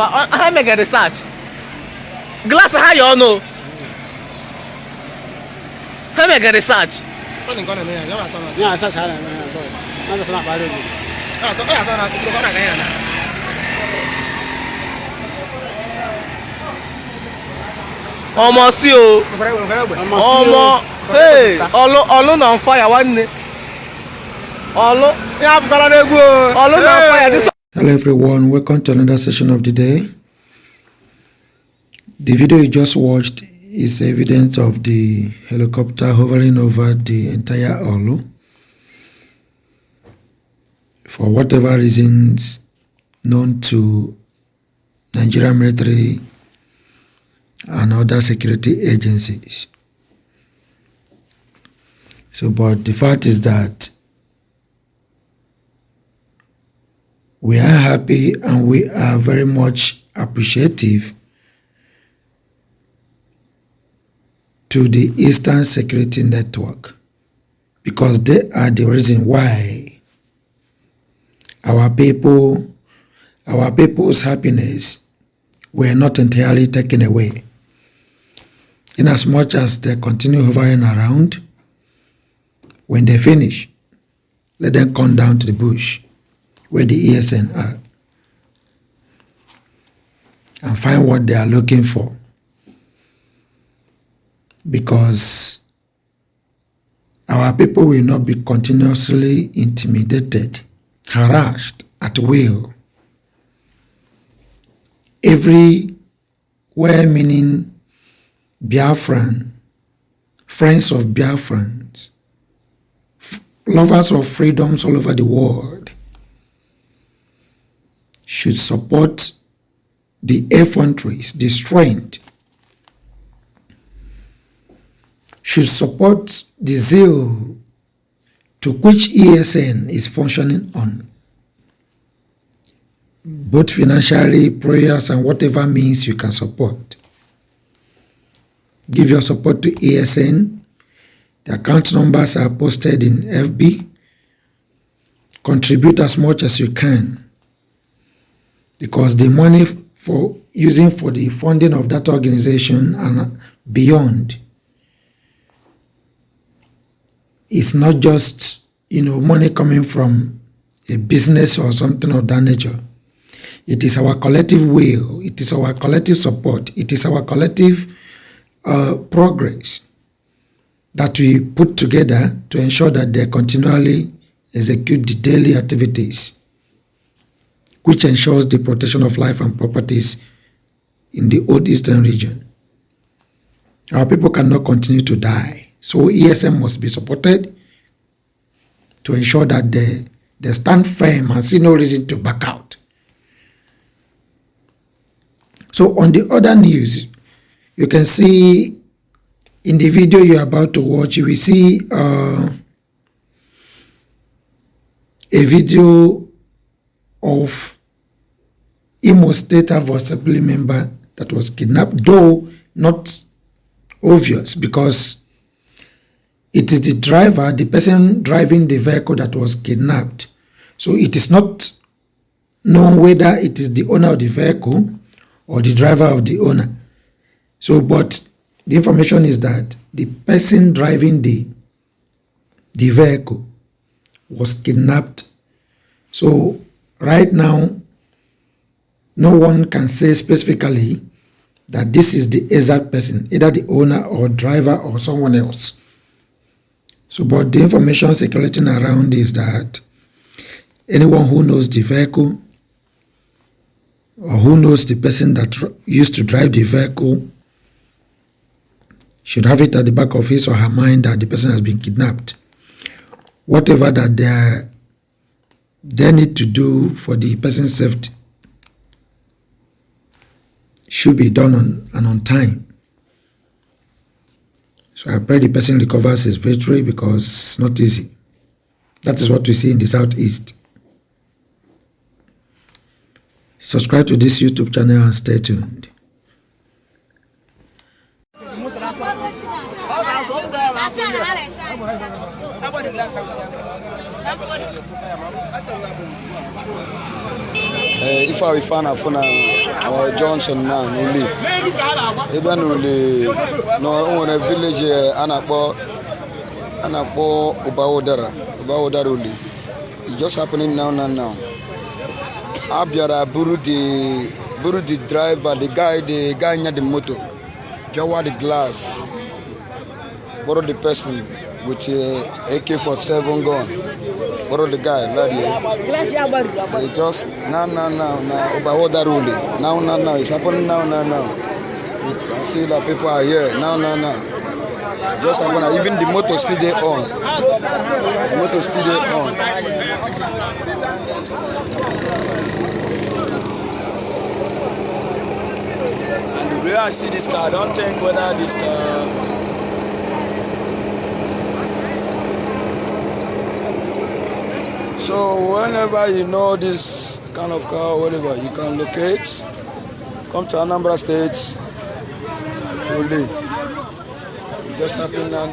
I make a research. Glass high or no? I make a research. Yeah, such a that's not bad. Almost you. Almost. Hey, all on fire one day. All on fire. Hello everyone, welcome to another session of the day. The video you just watched is evidence of the helicopter hovering over the entire Orlu. For whatever reasons known to Nigerian military and other security agencies. So, but the fact is that we are happy and we are very much appreciative to the Eastern Security Network because they are the reason why our people's happiness were not entirely taken away. In as much as they continue hovering around, when they finish, let them come down to the bush where the ESN are and find what they are looking for. Because our people will not be continuously intimidated, harassed at will. Everywhere meaning Biafran, friends of Biafrans, lovers of freedoms all over the world should support the effronteries, the strength, should support the zeal to which ESN is functioning on, both financially, prayers, and whatever means you can support. Give your support to ESN. The account numbers are posted in FB. Contribute as much as you can, because the money for using for the funding of that organization and beyond is not just money coming from a business or something of that nature. It is our collective will, it is our collective support, it is our collective progress that we put together to ensure that they continually execute the daily activities which ensures the protection of life and properties in the old Eastern region. Our people cannot continue to die. So ESN must be supported to ensure that they stand firm and see no reason to back out. So on the other news, you can see in the video you're about to watch, you will see a video of Imo State House of Assembly member that was kidnapped, though not obvious because it is the driver, the person driving the vehicle that was kidnapped. So it is not known whether it is the owner of the vehicle or the driver of the owner. So, but the information is that the person driving the vehicle was kidnapped. So right now, no one can say specifically that this is the exact person, either the owner or driver or someone else. So, but the information circulating around is that anyone who knows the vehicle or who knows the person that used to drive the vehicle should have it at the back of his or her mind that the person has been kidnapped. Whatever that they need to do for the person's safety should be done on time. So I pray the person recovers his victory because it's not easy. That is what we see in the Southeast. Subscribe to this YouTube channel and stay tuned. If I found a phone Johnson now, only even only no one a village Anapo Obaodara only. It's just happening now. Abiara Buru the driver, the guy near the motor, Jawa the glass, borrow the person with AK-47 gun. Borrow the guy, it's just now, about that ruling. Now, it's happening now. You can see that people are here, now. Just happening, even the motor still there on. And the way I see this car, I don't think whether this car. So whenever you know this kind of car, whatever, you can locate, come to Anambra State, only. It just happened now.